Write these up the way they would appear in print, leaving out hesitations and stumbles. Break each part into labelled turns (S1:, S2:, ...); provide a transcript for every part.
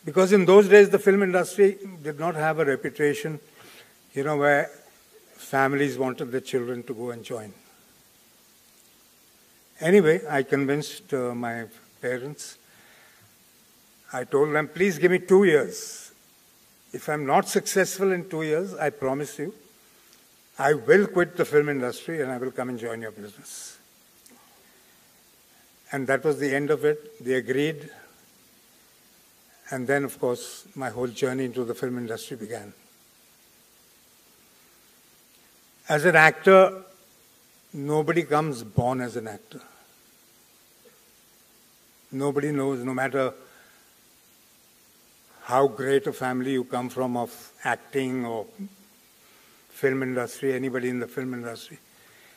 S1: Because in those days, the film industry did not have a reputation, where families wanted their children to go and join. Anyway, I convinced my parents. I told them, please give me 2 years. If I'm not successful in 2 years, I promise you, I will quit the film industry and I will come and join your business. And that was the end of it. They agreed. And then, of course, my whole journey into the film industry began. As an actor, nobody comes born as an actor. Nobody knows, no matter how great a family you come from of acting or film industry, anybody in the film industry.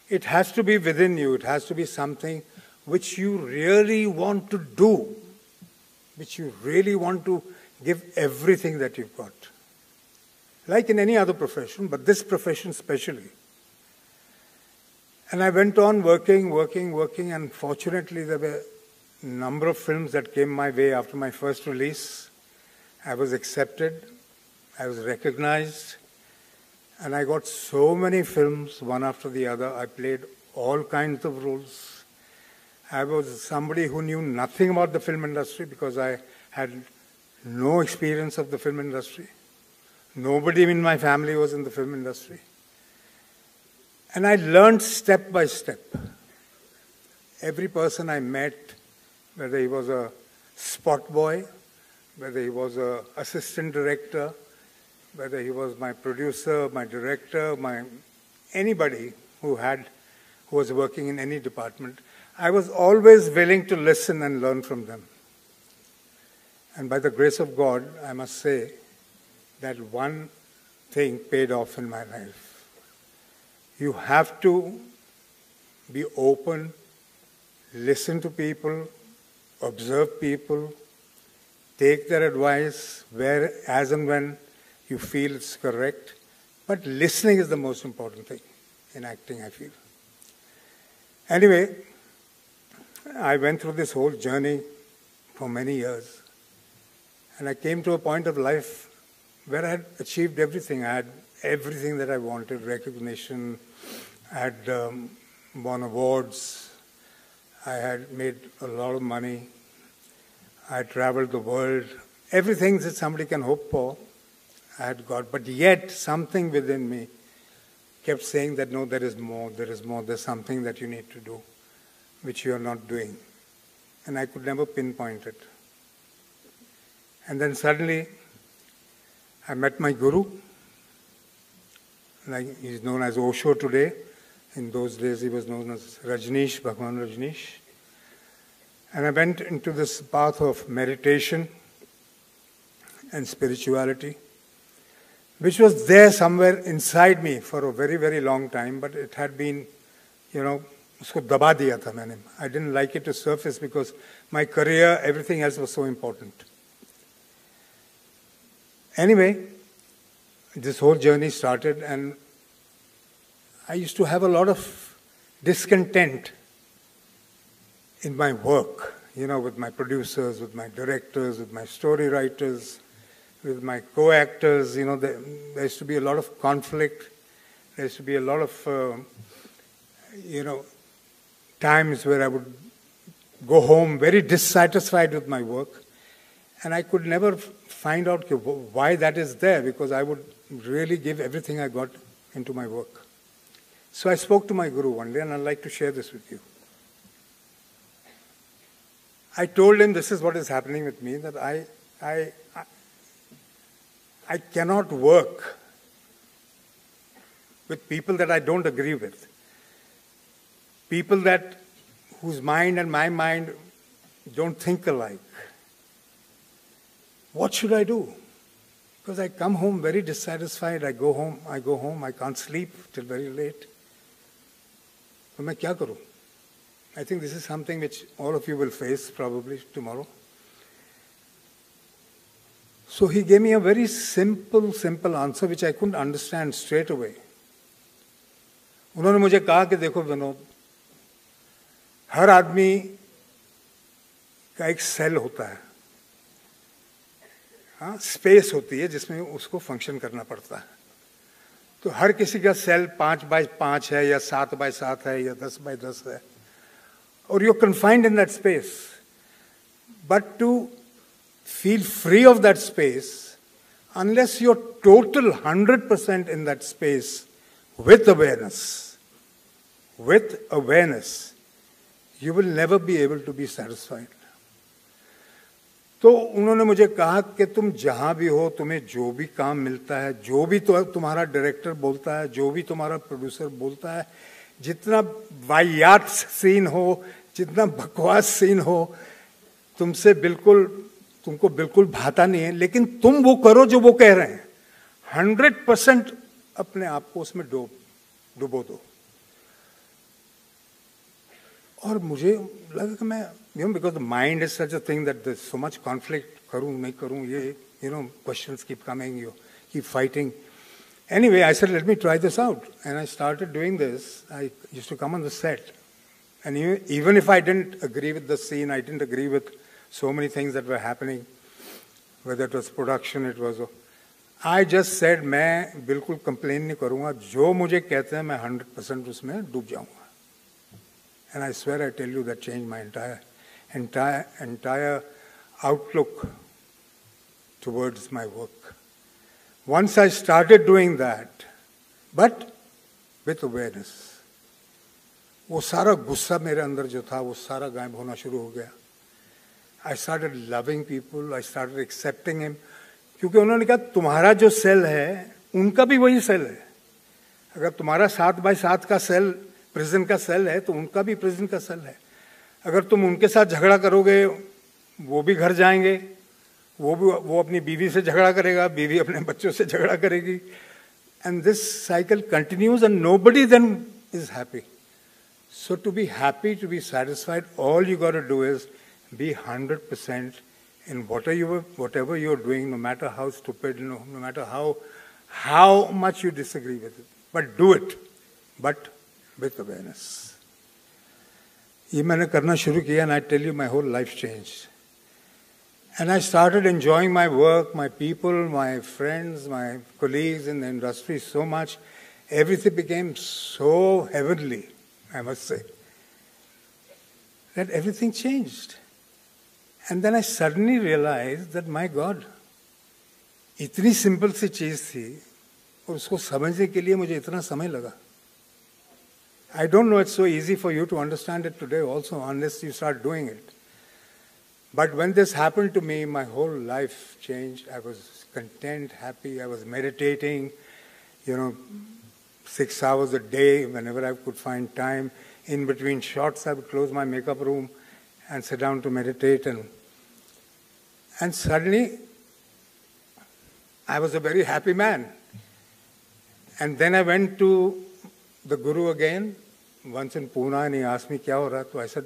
S1: It has to be within you. It has to be something which you really want to do, which you really want to give everything that you've got. Like in any other profession, but this profession especially. And I went on working, and fortunately there were a number of films that came my way after my first release. I was accepted, I was recognized, and I got so many films, one after the other. I played all kinds of roles. I was somebody who knew nothing about the film industry because I had no experience of the film industry. Nobody in my family was in the film industry. And I learned step by step. Every person I met, whether he was a spot boy, whether he was an assistant director, whether he was my producer, my director, anybody who was working in any department, I was always willing to listen and learn from them. And by the grace of God, I must say that one thing paid off in my life. You have to be open, listen to people, observe people, take their advice as and when you feel it's correct. But listening is the most important thing in acting, I feel. Anyway, I went through this whole journey for many years. And I came to a point of life where I had achieved everything. I had everything that I wanted, recognition. I had won awards. I had made a lot of money. I traveled the world. Everything that somebody can hope for, I had got. But yet, something within me kept saying that, no, there is more, there's something that you need to do, which you are not doing. And I could never pinpoint it. And then suddenly, I met my guru. Like he's known as Osho today. In those days, he was known as Rajneesh, Bhagwan Rajneesh. And I went into this path of meditation and spirituality, which was there somewhere inside me for a very, very long time, but it had been, usko daba diya tha maine. I didn't like it to surface because my career, everything else was so important. Anyway, this whole journey started, and I used to have a lot of discontent in my work, with my producers, with my directors, with my story writers, with my co-actors. There used to be a lot of conflict. There used to be a lot of, times where I would go home very dissatisfied with my work. And I could never find out why that is there, because I would really give everything I got into my work. So I spoke to my guru one day, and I'd like to share this with you. I told him this is what is happening with me, that I cannot work with people that I don't agree with. People whose mind and my mind don't think alike. What should I do? Because I come home very dissatisfied. I go home, I can't sleep till very late. So मैं क्या करूं? I think this is something which all of you will face probably tomorrow. So he gave me a very simple answer which I couldn't understand straight away. उन्होंने मुझे कहा कि देखो विनोद, हर आदमी का एक सेल होता है. हाँ, स्पेस होती है जिसमें उसको फंक्शन करना पड़ता है। तो हर किसी का सेल 5x5 है या 7x7 है या 10x10 है, और you're confined in that space. But to feel free of that space, unless you're total 100% in that space with awareness, you will never be able to be satisfied. तो उन्होंने मुझे कहा कि तुम जहां भी हो, तुम्हें जो भी काम मिलता है, जो भी तुम्हारा डायरेक्टर बोलता है, जो भी तुम्हारा प्रोड्यूसर बोलता है, जितना वाहियात सीन हो, जितना बकवास सीन हो, तुमको बिल्कुल भाता नहीं है, लेकिन तुम वो करो जो वो कह रहे हैं। 100% अपने आप को उसमें डुबो दो। और मुझे लगा कि मैं because the mind is such a thing that there's so much conflict, करूं नहीं करूं, ये questions keep coming, you keep fighting. Anyway, I said, let me try this out, and I started doing this. I used to come on the set, and even if I didn't agree with the scene, I didn't agree with so many things that were happening, whether it was production, it was, I just said, मैं बिल्कुल complain नहीं करूंगा, जो मुझे कहते हैं मैं 100% उसमें डूब जाऊंगा. And I swear, I tell you, that changed my entire outlook towards my work. Once I started doing that, but with awareness, वो सारा गुस्सा मेरे अंदर जो था, वो सारा गायब होना शुरू हो गया. I started loving people, I started accepting him, क्योंकि उन्होंने कहा तुम्हारा जो सेल है, उनका भी वही सेल है. अगर तुम्हारा 7x7 का सेल प्रिजन का सेल है, तो उनका भी प्रिजन का सेल है. अगर तुम उनके साथ झगड़ा करोगे, वो भी घर जाएंगे, वो अपनी बीवी से झगड़ा करेगा, बीवी अपने बच्चों से झगड़ा करेगी, and this cycle continues and nobody then is happy. So to be happy, to be satisfied, all you got to do is be 100% in whatever you're doing, no matter how stupid, no matter how much you disagree with it, but do it, but with awareness. ये मैंने करना शुरू किया, and I tell you, my whole life changed. And I started enjoying my work, my people, my friends, my colleagues in the industry so much. Everything became so heavenly, I must say, that everything changed. And then I suddenly realized that, my God, इतनी simple सी चीज थी, और उसको समझने के लिए मुझे इतना समय लगा. I don't know it's so easy for you to understand it today also, unless you start doing it. But when this happened to me, my whole life changed. I was content, happy. I was meditating, 6 hours a day, whenever I could find time. In between shots, I would close my makeup room and sit down to meditate. And suddenly, I was a very happy man. And then I went to the Guru again, once in Pune, and he asked me, क्या हो रहा? तो I said,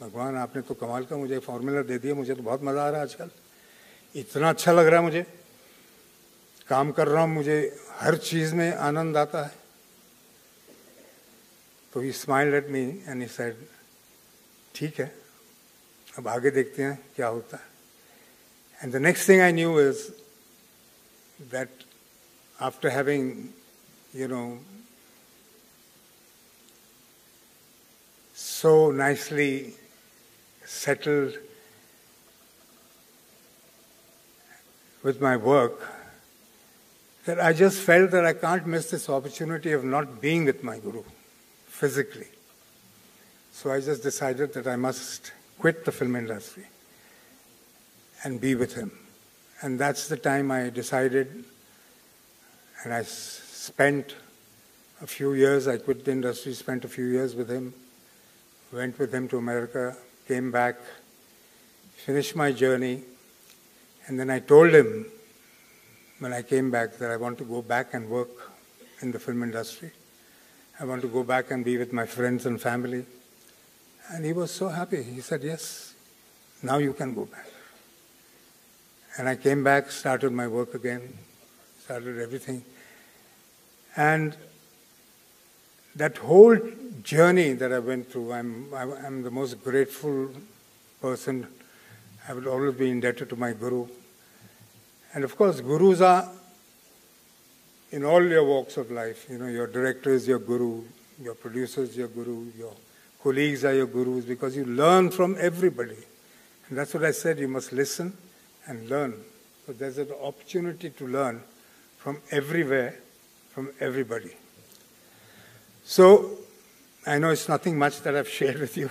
S1: भगवान आपने तो कमाल का मुझे फॉर्मूला दे दिया, मुझे तो बहुत मज़ा आ रहा है आजकल, इतना अच्छा लग रहा है मुझे, काम कर रहा हूँ, मुझे हर चीज़ में आनंद आता है. तो he smiled at me and he said, ठीक है, अब आगे देखते हैं क्या होता है. And the next thing I knew is that after having, so nicely settled with my work, that I just felt that I can't miss this opportunity of not being with my Guru physically. So I just decided that I must quit the film industry and be with him. And that's the time I decided, and I spent a few years, I quit the industry, spent a few years with him, went with him to America, came back, finished my journey, and then I told him when I came back that I want to go back and work in the film industry. I want to go back and be with my friends and family. And he was so happy. He said, yes, now you can go back. And I came back, started my work again, started everything. And that whole journey that I went through, I'm the most grateful person I will always be indebted to my Guru. And of course, Gurus are in all your walks of life. You know, your director is your Guru, your producer is your Guru, your colleagues are your Gurus, because you learn from everybody. And that's what I said, you must listen and learn. So there's an opportunity to learn from everywhere, from everybody. So, I know it's nothing much that I've shared with you.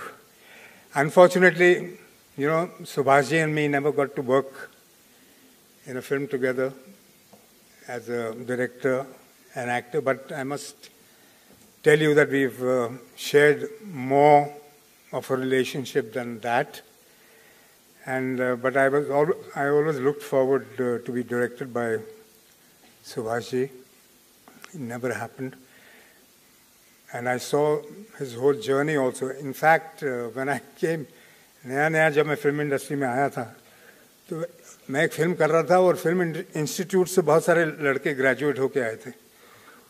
S1: Unfortunately, you know, Subhashji and me never got to work in a film together as a director and actor, but I must tell you that we've shared more of a relationship than that. And but I always looked forward to be directed by Subhashji. It never happened. And I saw his whole journey also. In fact, when I came, नया जब मैं film industry में आया था, तो मैं एक film कर रहा था और फिल्म इंस्टीट्यूट से बहुत सारे लड़के ग्रेजुएट होके आए थे.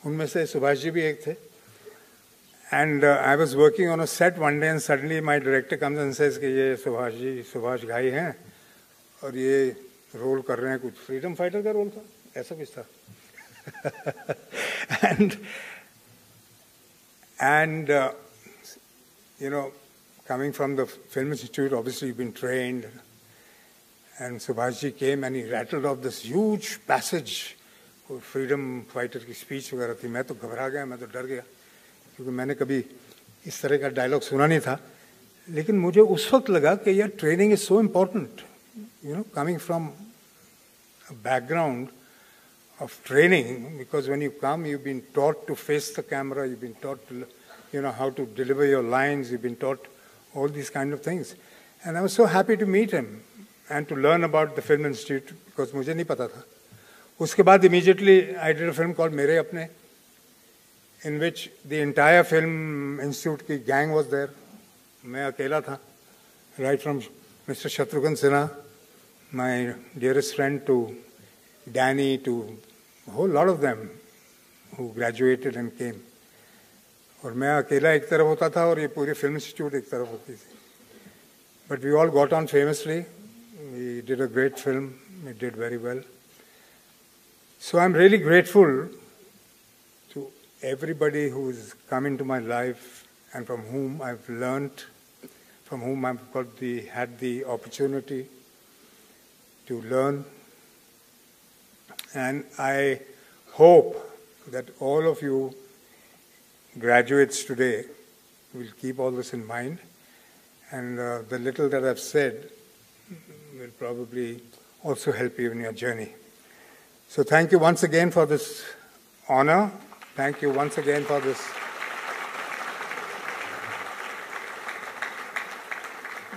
S1: उनमें से सुभाष जी भी एक थे. And I was working on a set one day and suddenly my director comes and says कि ये सुभाष घाई हैं और ये रोल कर रहे हैं, कुछ फ्रीडम फाइटर का रोल था, ऐसा कुछ था. And you know, coming from the Film Institute, obviously you've been trained. And Subhashji came and he rattled off this huge passage. Freedom fighter की स्पीच वगैरह थी. मैं तो घबरा गया, मैं तो डर गया, क्योंकि मैंने कभी इस तरह का डायलॉग सुना नहीं था. लेकिन मुझे उस वक्त लगा कि यार training is so important. You know, coming from a background of training, because when you come, you've been taught to face the camera, you've been taught to, you know, how to deliver your lines, you've been taught all these kind of things. And I was so happy to meet him and to learn about the Film Institute, because मुझे नहीं पता था. उसके बाद immediately I did a film called मेरे अपने, in which the entire Film Institute की gang was there. मैं अकेला था, right from Mr. Shatrughan Sinha, my dearest friend, to Danny, to a whole lot of them who graduated and came. और मैं अकेला एक तरफ होता था और ये पूरी फिल्म इंस्टीट्यूट एक तरफ होती थी. But we all got on famously. We did a great film. We did very well. So I'm really grateful to everybody who's come into my life and from whom I've learnt, from whom I've had the opportunity to learn. And I hope that all of you graduates today will keep all this in mind, and the little that I've said will probably also help you in your journey. So thank you once again for this honor. Thank you once again for this.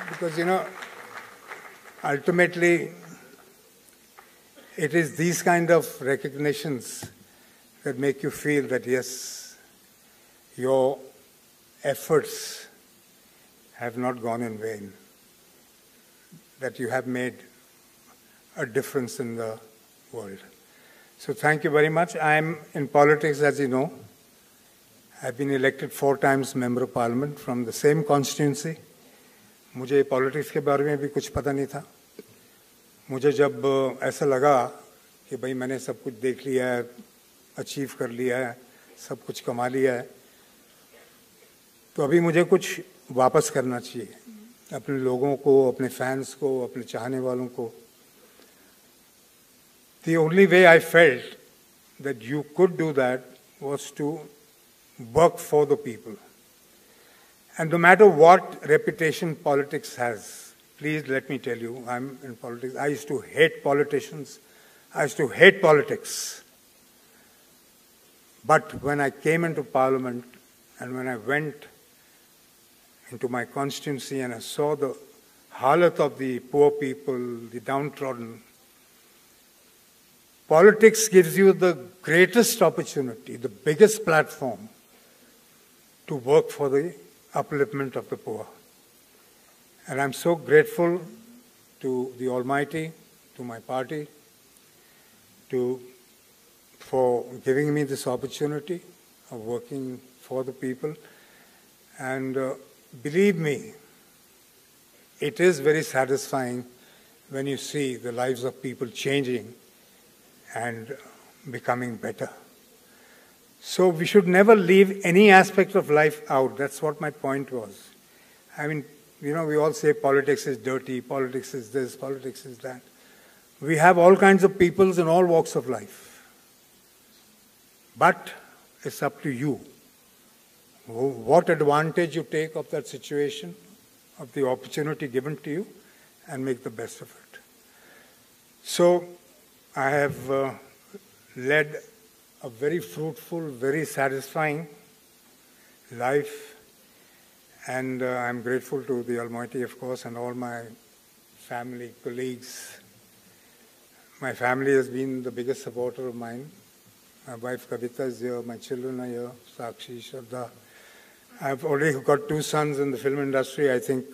S1: Because, you know, ultimately, it is these kind of recognitions that make you feel that, yes, your efforts have not gone in vain, that you have made a difference in the world. So thank you very much. I'm in politics, as you know. I've been elected 4 times Member of Parliament from the same constituency. मुझे politics के बारे में भी कुछ पता नहीं था. मुझे जब ऐसा लगा कि भाई मैंने सब कुछ देख लिया है, अचीव कर लिया है, सब कुछ कमा लिया है, तो अभी मुझे कुछ वापस करना चाहिए अपने लोगों को, अपने फैंस को, अपने चाहने वालों को. The only way I felt that you could do that was to work for the people. And no matter what reputation politics has, please let me tell you, I'm in politics. I used to hate politicians. I used to hate politics. But when I came into Parliament and when I went into my constituency and I saw the halat of the poor people, the downtrodden, politics gives you the greatest opportunity, the biggest platform to work for the upliftment of the poor. And I'm so grateful to the Almighty, to my party, for giving me this opportunity of working for the people. And believe me, it is very satisfying when you see the lives of people changing and becoming better. So we should never leave any aspect of life out. That's what my point was. I mean, you know, we all say politics is dirty, politics is this, politics is that. We have all kinds of peoples in all walks of life. But it's up to you. What advantage you take of that situation, of the opportunity given to you, and make the best of it. So I have led a very fruitful, very satisfying life, and I'm grateful to the Almighty, of course, and all my family, colleagues. My family has been the biggest supporter of mine. My wife Kavita is here, my children are here, Sakshi, Shraddha. I've already got 2 sons in the film industry. I think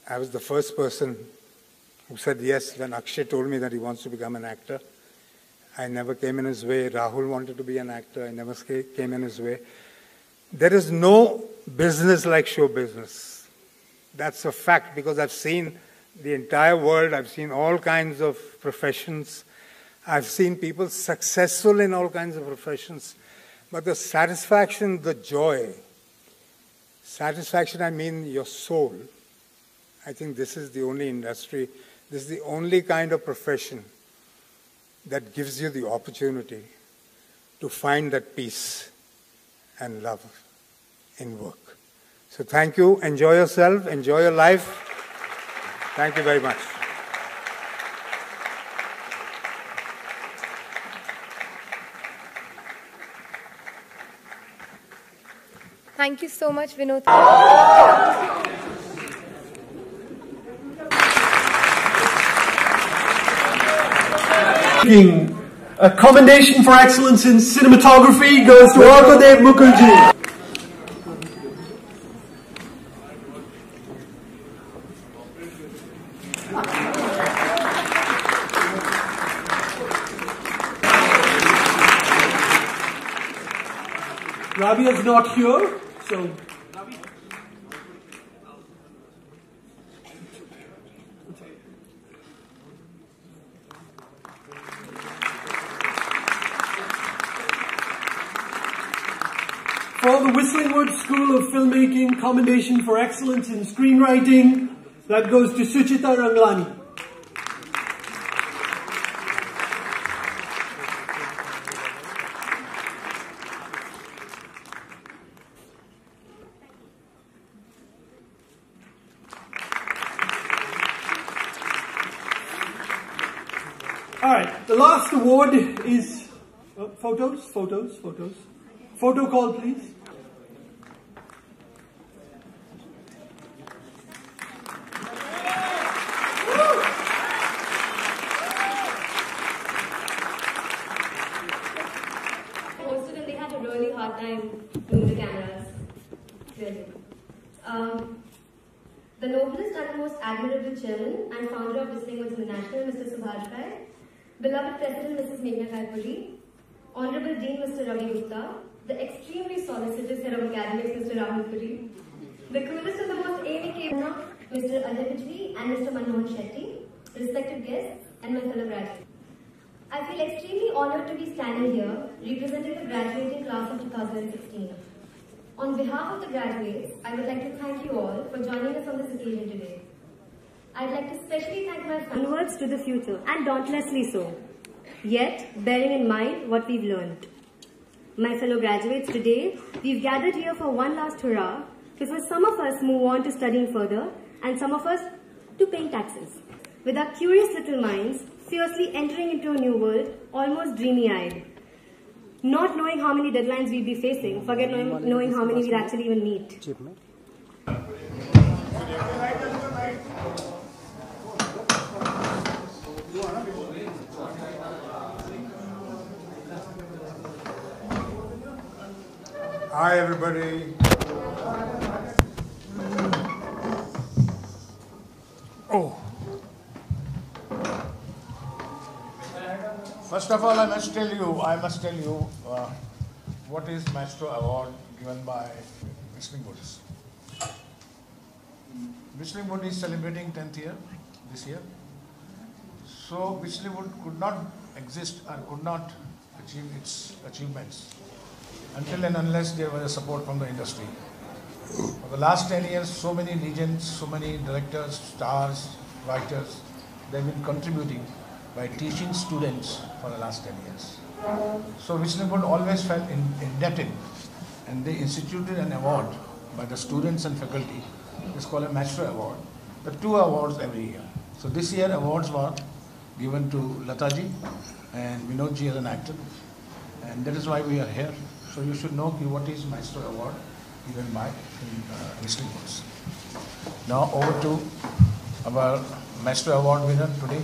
S1: I was the first person who said yes when Akshay told me that he wants to become an actor. I never came in his way. Rahul wanted to be an actor. I never came in his way. There is no business like show business. That's a fact, because I've seen the entire world. I've seen all kinds of professions. I've seen people successful in all kinds of professions. But the satisfaction, the joy, satisfaction, I mean your soul. I think this is the only industry, this is the only kind of profession that gives you the opportunity to find that peace and love in work. So thank you. Enjoy yourself. Enjoy your life. Thank you very much.
S2: Thank you so much, Vinod.
S3: A commendation for excellence in cinematography goes to Arkadev Mukherjee. Rabia is not here, so... For the Whistling Woods School of Filmmaking, commendation for excellence in screenwriting, that goes to Suchita Ranglani. All right, the last award is photos. Photo call, please.
S4: Hosted and they had a really hard time doing the cameras. Really. The noblest and most admirable chairman and founder of Whistling Woods International, Mr. Subhash Rai, beloved President Mrs. Meghna Gaikwadi, Honorable Dean Mr. Ravi Gupta, the extremely solicitous head of academics Mr. Rahul Puri, the coolest and the most amiable Mr. Ajay Bijli and Mr. Manmohan Shetty, respected guests and my fellow graduates. I feel extremely honored to be standing here representing the graduating class of 2016. On behalf of the graduates, I would like to thank you all for joining us on this occasion today. I'd like to especially thank my family. Onwards to the future, and dauntlessly so. Yet, bearing in mind what we've learned. My fellow graduates, today, we've gathered here for one last hurrah, before some of us move on to studying further, and some of us to paying taxes. With our curious little minds, fiercely entering into a new world, almost dreamy-eyed. Not knowing how many deadlines we'd be facing, forget knowing how many we'd actually even meet.
S1: Hi, everybody. Oh.
S5: First of all, I must tell you what is Maestro Award given by Whistling Woods. Whistling Wood is celebrating 10th year this year. So Whistling Wood could not exist or could not achieve its achievements until and unless there was a support from the industry. For the last 10 years, so many legends, so many directors, stars, writers, they've been contributing by teaching students for the last 10 years. So Whistling Wood always felt indebted, and they instituted an award by the students and faculty. It's called a Maestro Award. The 2 awards every year. So this year awards were given to Lataji and Vinodji as an actor, and that is why we are here. So you should know what is Maestro Award given by Whistling Woods. Now over to our Maestro Award winner today.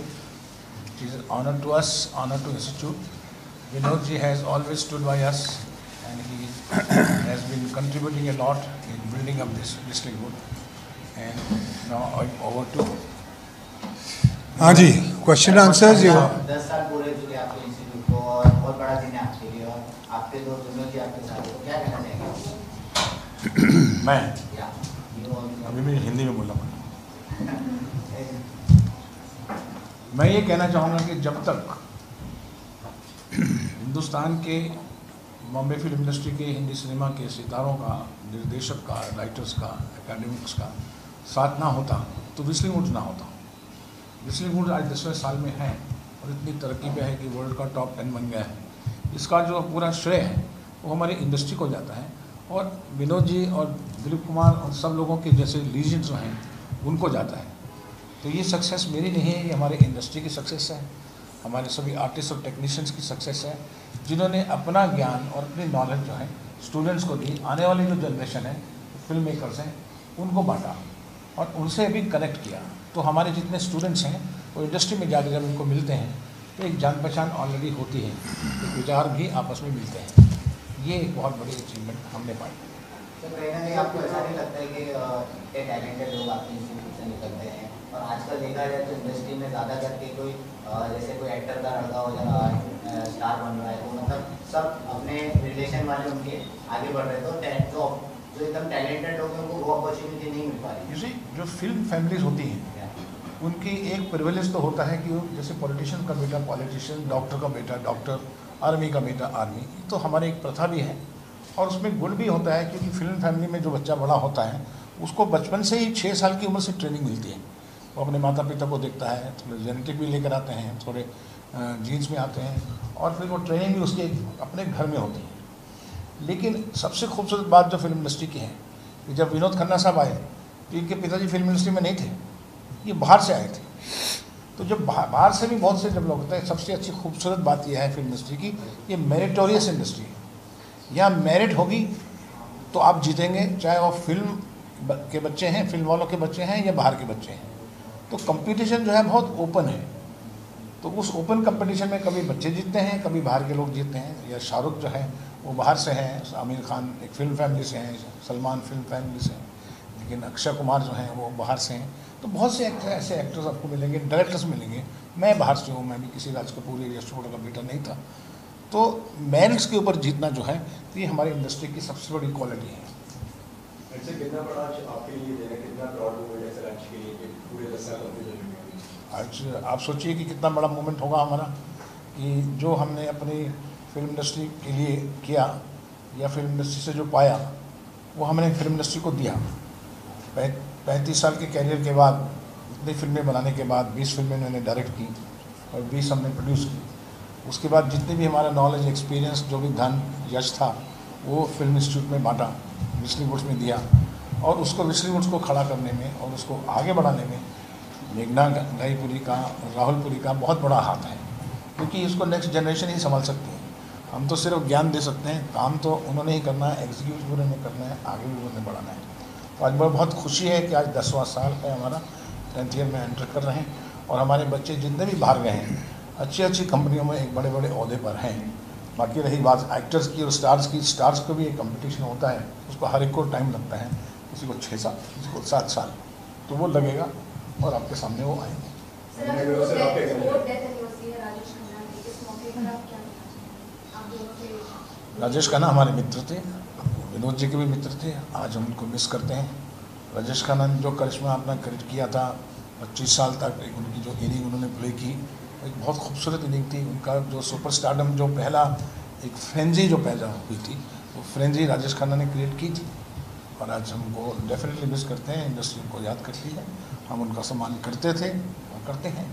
S5: It is an honor to us, honor to Institute. Vinodji has always stood by us, and he has been contributing a lot in building up this Whistling Wood. And now over to.
S1: हाँ जी, question answers ये
S6: 10 साल पूरे चुके आपके institute को और बहुत बड़ा दिन है आपके लिए, और आपके दोस्त विनोद आपके साथ, तो क्या कहना चाहेंगे?
S5: मैं अभी मैं हिंदी में बोला मैं ये कहना चाहूँगा कि जब तक हिंदुस्तान के बॉम्बे फिल्म इंडस्ट्री के, हिंदी सिनेमा के सितारों का, निर्देशक का, राइटर्स का, एकेडमिक्स का साथ ना होता तो व्हिस्लिंग वुड्स ना होता। व्हिस्लिंग वुड्स आज 10वें साल में है और इतनी तरक्की पे है कि वर्ल्ड का टॉप 10 बन गया है। इसका जो पूरा श्रेय है वो हमारी इंडस्ट्री को जाता है, और विनोद जी और दिलीप कुमार और सब लोगों के जैसे लीजेंड्स जो हैं उनको जाता है। तो ये सक्सेस मेरी नहीं है, ये हमारे इंडस्ट्री की सक्सेस है, हमारे सभी आर्टिस्ट और टेक्नीशियंस की सक्सेस है, जिन्होंने अपना ज्ञान और अपनी नॉलेज जो है स्टूडेंट्स को दी। आने वाली जो जनरेशन है, फिल्म मेकर्स हैं, उनको बांटा और उनसे भी कनेक्ट किया। तो हमारे जितने स्टूडेंट्स हैं वो इंडस्ट्री में जाकर जब उनको मिलते हैं तो एक जान पहचान ऑलरेडी होती है, एक विचार भी आपस में मिलते हैं। ये एक बहुत बड़ी अचीवमेंट हमने पाई।
S6: तो कहीं ना कहीं आपको ऐसा नहीं लगता है कि टैलेंटेड लोग आपके इंस्टीट्यूट से निकलते हैं, और आजकल देखा जाए तो इंडस्ट्री में ज़्यादा करके कोई जैसे कोई एक्टर का लड़का हो जा रहा है, स्टार बन रहा है, तो मतलब सब अपने रिलेशन वाले उनके आगे बढ़ रहे, तो जो एकदम टैलेंटेड लोग हैं उनको वो अपॉर्चुनिटी नहीं मिल पा रही।
S5: जैसे जो फिल्म फैमिलीज होती हैं उनकी एक प्रिविलेज तो होता है कि जैसे पॉलिटिशियन का बेटा पॉलिटिशियन, डॉक्टर का बेटा डॉक्टर, आर्मी का बेटा आर्मी, तो हमारी एक प्रथा भी है और उसमें गुण भी होता है, क्योंकि फिल्म फैमिली में जो बच्चा बड़ा होता है उसको बचपन से ही 6 साल की उम्र से ट्रेनिंग मिलती है। वो अपने माता पिता को देखता है, थोड़े जेनेटिक भी लेकर आते हैं, थोड़े जीन्स में आते हैं, और फिर वो ट्रेनिंग भी उसके अपने घर में होती है। लेकिन सबसे खूबसूरत बात जो फिल्म इंडस्ट्री की है कि जब विनोद खन्ना साहब आए तो इनके पिताजी फिल्म इंडस्ट्री में नहीं थे, ये बाहर से आए थे। तो जब बाहर से भी बहुत से जब लोग होते हैं, सबसे अच्छी खूबसूरत बात यह है फिल्म इंडस्ट्री की, ये मेरिटोरियस इंडस्ट्री है। यहाँ मेरिट होगी तो आप जीतेंगे, चाहे वो फिल्म के बच्चे हैं, फिल्म वालों के बच्चे हैं या बाहर के बच्चे हैं। तो कंपटीशन जो है बहुत ओपन है। तो उस ओपन कंपटीशन में कभी बच्चे जीतते हैं, कभी बाहर के लोग जीतते हैं। या शाहरुख जो है वो बाहर से हैं, आमिर खान एक फिल्म फैमिली से हैं, सलमान फिल्म फैमिली से हैं, लेकिन अक्षय कुमार जो हैं वो बाहर से हैं। तो बहुत से ऐसे एक्टर्स आपको मिलेंगे, डायरेक्टर्स मिलेंगे। मैं बाहर से हूँ, मैं भी किसी राज कपूर या यश चोपड़ा का बेटा नहीं था। तो मेरिट्स के ऊपर जीतना जो है तो ये हमारी इंडस्ट्री की सबसे बड़ी क्वालिटी है।
S7: कितना बड़ा आपके लिए कितना प्राउड मोमेंट है सर आज के लिए कि पूरे 10 साल अपनी जर्नी में?
S5: आज आप सोचिए कि कितना बड़ा मोमेंट होगा हमारा, कि जो हमने अपनी फिल्म इंडस्ट्री के लिए किया या फिल्म इंडस्ट्री से जो पाया वो हमने फिल्म इंडस्ट्री को दिया। 35 साल के कैरियर के बाद, इतनी फिल्में बनाने के बाद 20 फिल्में मैंने डायरेक्ट की और 20 हमने प्रोड्यूस की। उसके बाद जितने भी हमारा नॉलेज, एक्सपीरियंस, जो भी धन, यश था वो फिल्म इंस्टीट्यूट में बांटा, व्हिस्लिंग वुड्स में दिया, और उसको व्हिस्लिंग वुड्स को खड़ा करने में और उसको आगे बढ़ाने में मेघना गाईपुरी का, राहुल पुरी का बहुत बड़ा हाथ है, क्योंकि इसको नेक्स्ट जनरेशन ही संभाल सकती है। हम तो सिर्फ ज्ञान दे सकते हैं, काम तो उन्होंने ही करना है, एग्जीक्यूट भी उन्होंने करना है, आगे भी उन्होंने बढ़ाना है। तो आज बहुत खुशी है कि आज 10वां साल है हमारा, 10th ईयर में एंटर कर रहे हैं, और हमारे बच्चे जितने भी बाहर गए हैं अच्छी अच्छी कंपनियों में एक बड़े बड़े ओहदे पर हैं। बाकी रही बात एक्टर्स की और स्टार्स की, स्टार्स को भी एक कंपटीशन होता है, उसको हर एक को टाइम लगता है, किसी को 6 साल, किसी को 7 साल, तो वो लगेगा और आपके सामने वो आएंगे। राजेश खन्ना हमारे मित्र थे, विनोद जी के भी मित्र थे, आज हम उनको मिस करते हैं। राजेश खन्ना ने जो करिश्मा अपना क्रिएट किया था 25 साल तक, एक उनकी जो इनिंग उन्होंने प्ले की, एक बहुत खूबसूरत इनिंग थी। उनका जो सुपर स्टारडम जो पहला एक फ्रेंजी जो पैदा हुई थी, वो फ्रेंजी राजेश खन्ना ने क्रिएट की थी। और आज हमको डेफिनेटली मिस करते हैं, इंडस्ट्री को याद करती है, हम उनका सम्मान करते थे और करते हैं।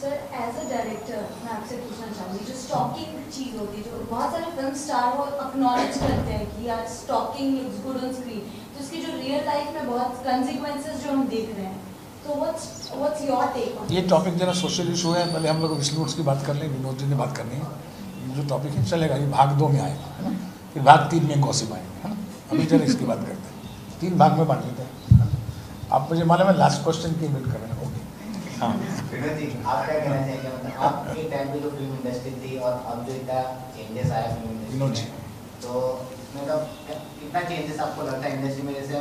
S8: सर एज अ डायरेक्टर मैं आपसे पूछना चाहूँगी, जो स्टॉकिंग चीज़ होती है, जो बहुत सारे फिल्म स्टार वो एक्नॉलेज करते हैं कि यार stalking looks good on screen, तो इसकी जो रियल लाइफ में बहुत कंसिक्वेंसेस जो हम देख रहे हैं, तो व्हाट्स योर टेक ऑन
S5: ये टॉपिक जरा सोशल इशू है, पहले हम लोग विस्लवुड्स की बात कर लें, विनोद जी ने बात करनी है। जो टॉपिक है चलेगा, ये भाग 2 में आएगा, है ना, फिर भाग 3 में गॉसिप आएगा, है ना। अभी जरा इसकी बात करते हैं, 3 भाग में बांट लेते हैं। आप मुझे मालूम है लास्ट क्वेश्चन की वेट कर रहे हैं। ओके, हाँ
S6: विनोद जी, आप क्या कहना चाहेंगे, मतलब आपके टाइम पे जो फिल्म इंडस्ट्री थी और अब जो इतना चेंजेस आया फिल्म इंडस्ट्री
S5: विनोद जी,
S6: तो मतलब कितना चेंजेस आपको लगता है इंडस्ट्री में? जैसे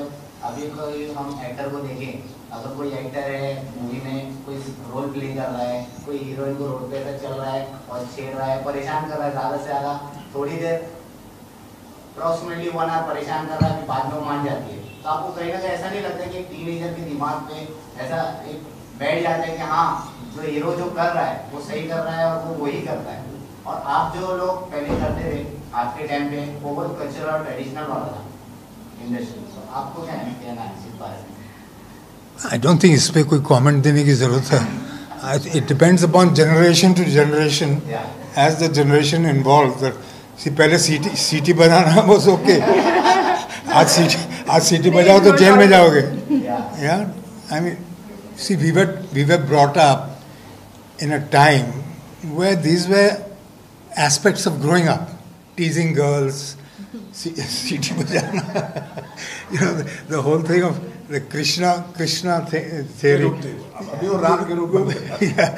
S6: अभी कोई हम एक्टर को देखें, अगर कोई एक्टर है मूवी में कोई रोल प्ले कर रहा है, कोई हीरोइन को रोड पे चल रहा है और छेड़ रहा है, परेशान कर रहा है, ज़्यादा से ज़्यादा थोड़ी देर अप्रॉक्सीमेटली 1 आवर परेशान कर रहा है, फिर बाद में वो मान जाती है, तो आपको कहीं ना कहीं ऐसा नहीं लगता कि एक टीनेजर के दिमाग पे ऐसा एक बैठ जाता है कि हाँ जो हीरो जो कर रहा है वो सही कर रहा है और वो वही कर रहा है, और आप जो लोग पहले करते थे आपके टाइम पे वो बहुत कल्चरल और ट्रेडिशनल वाला था इंडस्ट्री, तो आपको क्या कहना है इस बारे में?
S1: आई डोंट थिंक इस पर कोई कमेंट देने की ज़रूरत है। It depends upon generation to generation, as the generation involve. पहले सीटी बजाना बस ओके, आज सीटी बजाओ तो जेल में जाओगे। यार I mean see we were brought up in a time where these were aspects of growing up, teasing girls, सीटी बजाना, you know, the whole thing of the Krishna theory.
S5: अभी वो राम के रूप में।
S1: Yeah.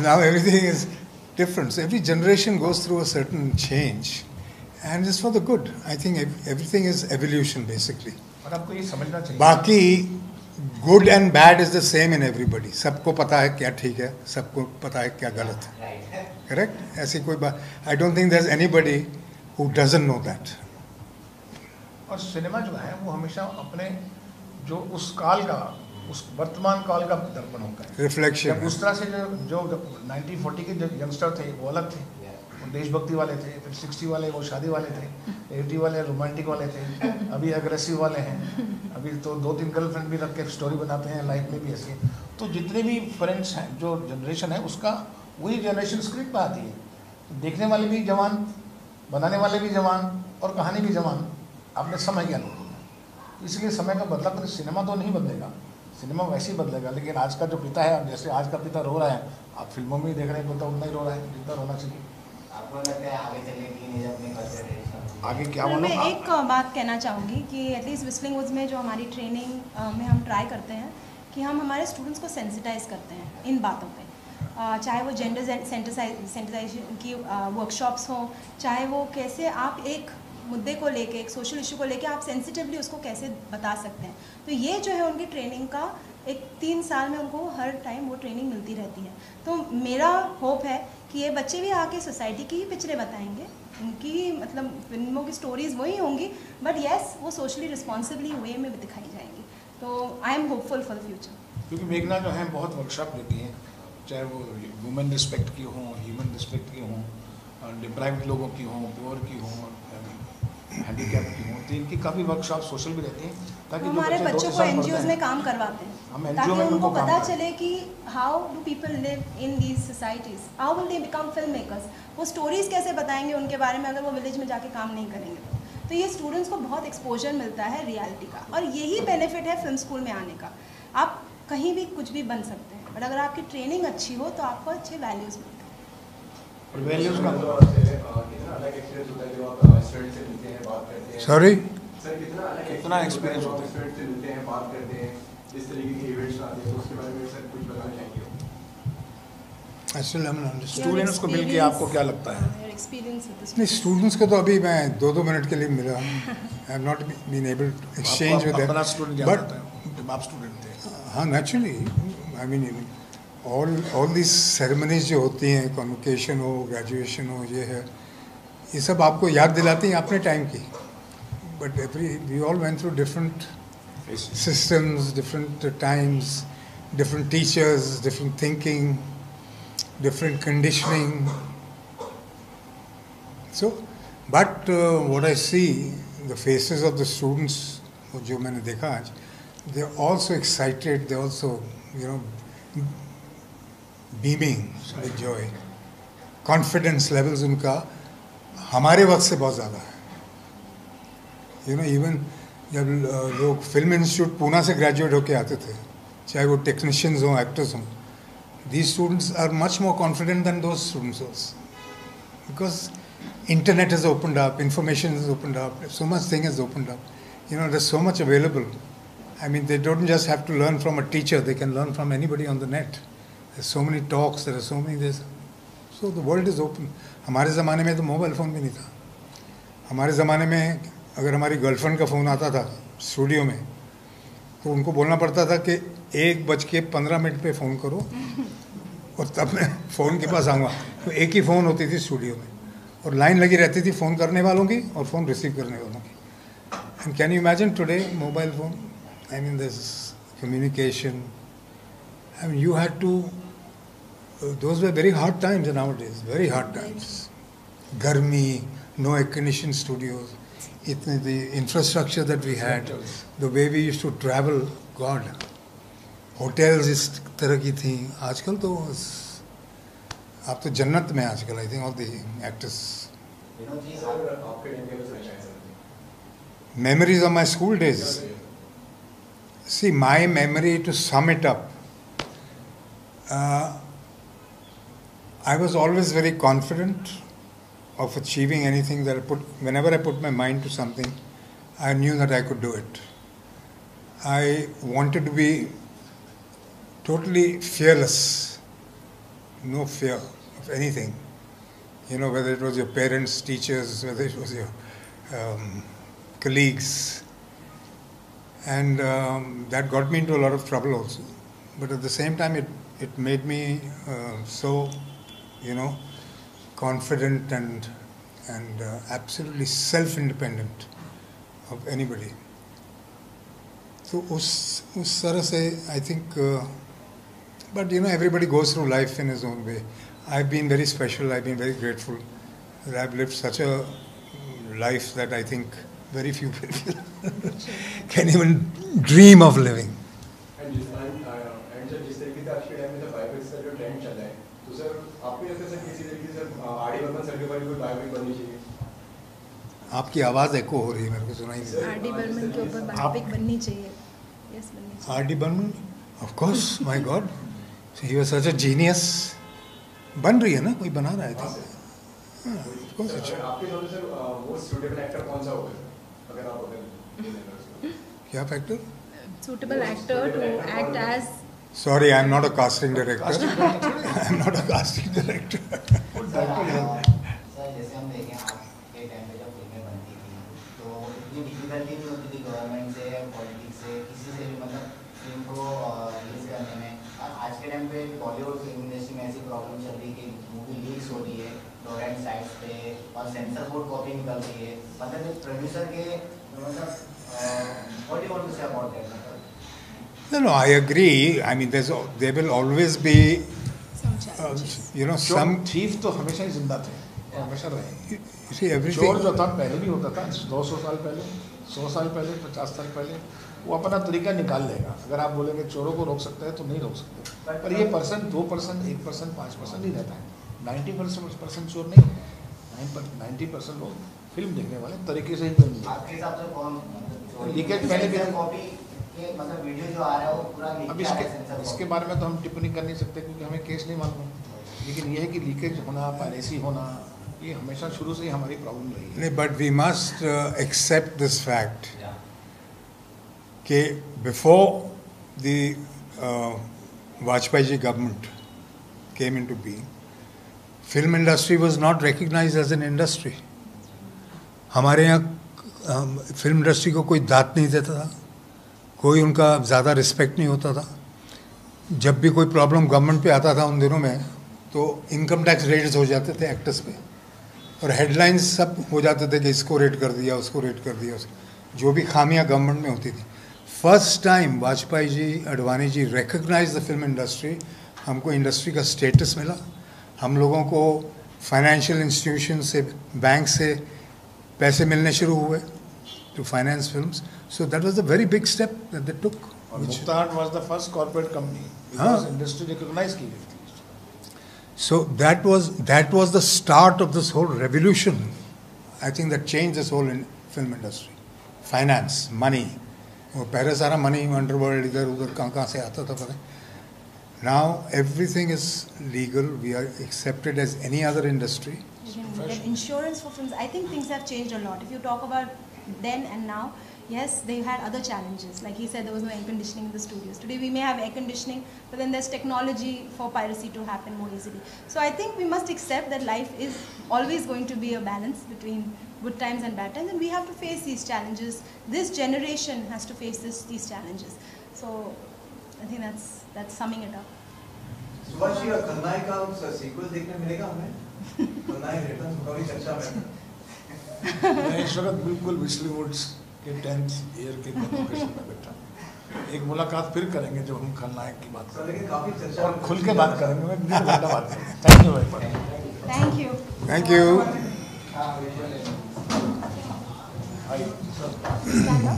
S1: Now everything is different. So every generation goes through a certain change, and it's for the good. I think everything is evolution basically.
S5: और आपको ये समझना चाहिए,
S1: बाकी good and bad is the same in everybody. सबको पता है क्या ठीक है, सबको पता है क्या गलत है, करेक्ट? ऐसी कोई बात, I don't think there is anybody who doesn't know that.
S5: और सिनेमा जो है वो हमेशा अपने जो उस काल का, उस वर्तमान काल का दर्पण होता है,
S1: रिफ्लेक्शन।
S5: उस तरह से जो 1940 के जो यंगस्टर थे वो अलग थे, वो देशभक्ति वाले थे, फिर 60 वाले वो शादी वाले थे, 80 वाले रोमांटिक वाले थे, अभी एग्रेसिव वाले हैं, अभी तो 2-3 गर्लफ्रेंड भी रख के स्टोरी बनाते हैं, लाइफ में भी ऐसे। तो जितने भी फ्रेंड्स हैं, जो जनरेशन है उसका वही जनरेशन स्क्रिप्ट पर आती है। देखने वाले भी जवान, बनाने वाले भी जवान और कहानी भी जवान, आपने समय के अनुकूल है। इसलिए समय का बदला तो सिनेमा तो नहीं बदलेगा, सिनेमा वैसे ही बदलेगा, लेकिन आज का जो पिता है, जैसे आज का पिता रो रहा है, आप फिल्मों में ही देख रहे हैं, तो उतना ही रो रहा है जितना रोना चाहिए।
S6: आपको लगता है आगे चलने की अपने कल्चर
S5: आगे क्या
S8: मैं एक बात कहना चाहूँगी कि एटलीस्ट व्हिस्लिंग वुड्स में जो हमारी ट्रेनिंग में हम ट्राई करते हैं कि हम हमारे स्टूडेंट्स को सेंसिटाइज करते हैं इन बातों पे, चाहे वो जेंडर सेंसिटाइजेशन की वर्कशॉप्स हों, चाहे वो कैसे आप एक मुद्दे को लेके, एक सोशल इशू को लेके आप सेंसिटिवली उसको कैसे बता सकते हैं। तो ये जो है उनकी ट्रेनिंग का एक 3 साल में उनको हर टाइम वो ट्रेनिंग मिलती रहती है। तो मेरा होप है कि ये बच्चे भी आके सोसाइटी की ही पिक्चरें बताएंगे, उनकी मतलब फिल्मों की स्टोरीज वही होंगी, बट येस वो सोशली रिस्पॉन्सिबली वे में भी दिखाई जाएंगी। तो I am hopeful for the future.
S5: क्योंकि मेघना जो है बहुत वर्कशॉप लेती हैं, चाहे वो वुमेन रिस्पेक्ट की हों, ह्यूमन रिस्पेक्ट की हों, डिप्राइव्ड लोगों की हों, पुअर की हों, हैंडीकैप की हों, तो इनकी काफ़ी वर्कशॉप सोशल भी रहती हैं, ताकि
S8: हमारे बच्चों को एनजीओज में काम करवाते हैं ताकि उनको पता चले कि how do people live in these societies, how will they become film makers. वो स्टोरीज़ कैसे बताएंगे उनके बारे में अगर वो विलेज में जाके काम नहीं करेंगे तो ये स्टूडेंट्स को बहुत एक्सपोजर मिलता है रियलिटी का, और यही बेनिफिट है फिल्म स्कूल में आने का। आप कहीं भी कुछ भी बन सकते हैं, बट अगर आपकी ट्रेनिंग अच्छी हो तो आपको अच्छे वैल्यूज़ मिलते हैं।
S1: सॉरी
S5: कितना एक्सपीरियंस होता है,
S7: बात करते हैं, जिस तरीके के इवेंट्स आते हैं, तो उसके बारे में सर कुछ बताना चाहेंगे?
S5: स्टूडेंट्स को मिलके आपको क्या लगता है?
S1: नहीं, स्टूडेंट्स को तो अभी मैं 2-2 मिनट के लिए मिला, I have not been able to exchange with them,
S5: but आप स्टूडेंट थे।
S1: हाँ, naturally I mean all this ceremonies जो होती हैं, कॉन्वोकेशन हो, ग्रेजुएशन हो, ये है, ये सब आपको याद दिलाती हैं अपने टाइम की, but we all went through different systems, different times, different teachers, different thinking, different conditioning. So, but what I see, the faces of the students, जो मैंने देखा आज, they're also excited, they're also, beaming with joy. Confidence levels उनका हमारे वक्त से बहुत ज़्यादा है. Even जब लोग फिल्म इंस्टीट्यूट पूना से ग्रेजुएट होके आते थे, चाहे वो टेक्नीशियंस हों, एक्टर्स हों, these students are much more confident than those students also. Because internet has opened up, information has opened up, so much thing has opened up. There's so much available. I mean, they don't just have to learn from a teacher, they can learn from anybody on the net. There's so many talks, there are so many this. So the world is open. हमारे ज़माने में तो mobile phone भी नहीं था. हमारे ज़माने में अगर हमारी गर्लफ्रेंड का फ़ोन आता था स्टूडियो में, तो उनको बोलना पड़ता था कि 1:15 पे फ़ोन करो और तब मैं फ़ोन के पास आऊँगा. तो एक ही फ़ोन होती थी स्टूडियो में और लाइन लगी रहती थी फ़ोन करने वालों की और फ़ोन रिसीव करने वालों की. And can you imagine today, mobile phone? I mean, there's communication. I mean, you had to, those were very hard times nowadays, very hard times. Garmi, no air conditioned studios, the infrastructure that we had, the way we used to travel, God. Hotels इस तरह की थी. आजकल तो आप तो जन्नत में आजकल, I think, all the actors. Memories of my school days. See, my memory, to sum it up, I was always very confident of achieving anything that whenever I put my mind to something, I knew that I could do it. I wanted to be totally fearless, no fear of anything. Whether it was your parents, teachers, whether it was your colleagues. And that got me into a lot of trouble also. But at the same time, it made me so, confident and absolutely self-independent of anybody. So उस तरह से I think, but everybody goes through life in his own way. I've been very special. I've been very grateful that I've lived such a life that I think very few people can even dream of living.
S7: And जब जिस तरीके से आज के time में जब biopics का जो ट्रेंड चल रहा है, तो सर आपको लगता है सर किसी तरीके से आर.डी. बर्मन सर के ऊपर कोई बायोपिक बननी चाहिए?
S1: आपकी आवाज़ एको हो रही है, मेरे को सुनाई नहीं.
S8: आर.डी. बर्मन के ऊपर बायोपिक बननी चाहिए. यस, बननी चाहिए.
S1: R D. Burman, of course, my God, he was such a genius. बन रही है ना, कोई बना रहा है था.
S7: आपके हिसाब से सर मोस्ट सूटेबल एक्टर कौन सा होगा अगर आप
S1: क्या factor?
S8: Suitable actor to act as.
S1: Sorry, I'm not a casting director. I'm not a casting director.
S6: Sir जैसे हम देखें आपके टाइम पे जब फिल्में बनती थी तो इतनी डिफिकल्टी नहीं होती थी गवर्नमेंट से या पॉलिटिक्स से किसी से भी, मतलब फिल्म को रिलीज करने में. आज के टाइम पे बॉलीवुड फिल्म इंडस्ट्री में ऐसी प्रॉब्लम चल रही है कि मूवी लीक्स हो रही है टोरेंट साइट्स पे और सेंसर बोर्ड कॉपी निकल रही है. मतलब प्रोड्यूसर के मतलब what do you want to say about that?
S1: No, I agree. I mean, there will always be, some
S5: thief तो हमेशा ही जिंदा थे, हमेशा रहे.
S1: You see, everything.
S5: चोर जो था पहले भी होता था, 200 साल पहले, 100 साल पहले, 50 साल पहले, वो अपना तरीका निकाल लेगा. अगर आप बोलेंगे चोरों को रोक सकते हैं तो नहीं रोक सकते. पर ये 1%, 2%, 1%, 5% नहीं रहता है. 90% चोर नहीं होता. 90% लोग फिल्म देखने वाले तरीके से ही फिल्म देखते हैं.
S6: आपके हिसाब से कौन
S5: लीकेज पहले भी
S6: कॉपी के मतलब वीडियो जो आ रहा है वो पूरा लीक
S5: अब इसके बारे में तो हम टिप्पणी कर नहीं सकते क्योंकि हमें केस नहीं मालूम. लेकिन ये है कि लीकेज होना, पायरेसी होना, ये हमेशा शुरू से ही हमारी प्रॉब्लम रही है.
S1: नहीं, but we must accept this fact कि before the Vajpayee ji government came into being, film industry was not recognised as an industry. हमारे यहाँ फिल्म इंडस्ट्री को कोई दाद नहीं देता था, कोई उनका ज़्यादा रिस्पेक्ट नहीं होता था. जब भी कोई प्रॉब्लम गवर्नमेंट पे आता था उन दिनों में तो इनकम टैक्स रेड्स हो जाते थे एक्टर्स पे और हेडलाइंस सब हो जाते थे कि इसको रेड कर दिया, उसको रेड कर दिया. जो भी खामियां गवर्नमेंट में होती थी, first time Vajpayee ji, Advani ji recognise the film industry, हमको इंडस्ट्री का स्टेटस मिला, हम लोगों को फाइनेंशियल इंस्टीट्यूशन से, बैंक से पैसे मिलने शुरू हुए to finance films. So that was a very big step that they took.
S5: Mukta art was the first corporate company because industry recognise की गई थी.
S1: So that was the start of this whole revolution. I think that changed this whole film industry. Finance, money. वो पहले सारा money underworld इधर उधर कहाँ से आता था पता. Now everything is legal. We are accepted as any other industry.
S8: Insurance for films. I think things have changed a lot. If you talk about then and now, yes, they had other challenges. Like he said, there was no air conditioning in the studios. Today we may have air conditioning, but then there's technology for piracy to happen more easily. So I think we must accept that life is always going to be a balance between good times and bad times, and we have to face these challenges. This generation has to face these challenges. So I think that's summing it up.
S7: Subhash ji, खलनायक का sequel देखने मिलेगा हमें? खलनायक returns काफी चर्चा में.
S5: मैं इस वक्त बिल्कुल विस्लिंग वुड्स के 10th ईयर के लोकेशन में बैठा. एक मुलाकात फिर करेंगे जब हम खलनायक की बात करेंगे.
S7: लेकिन काफी चर्चा
S5: और खुल के बात करेंगे. मैं 2 घंटा बात करेंगे. Thank you very much.
S8: Thank you.
S1: Thank you.
S8: Stand up.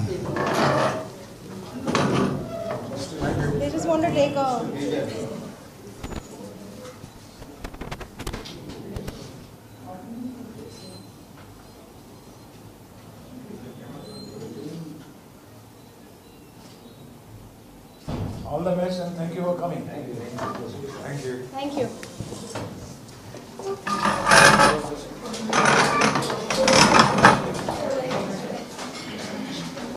S8: They just want to take a.
S5: All the best and thank you for coming.
S1: Thank you.
S8: Thank you.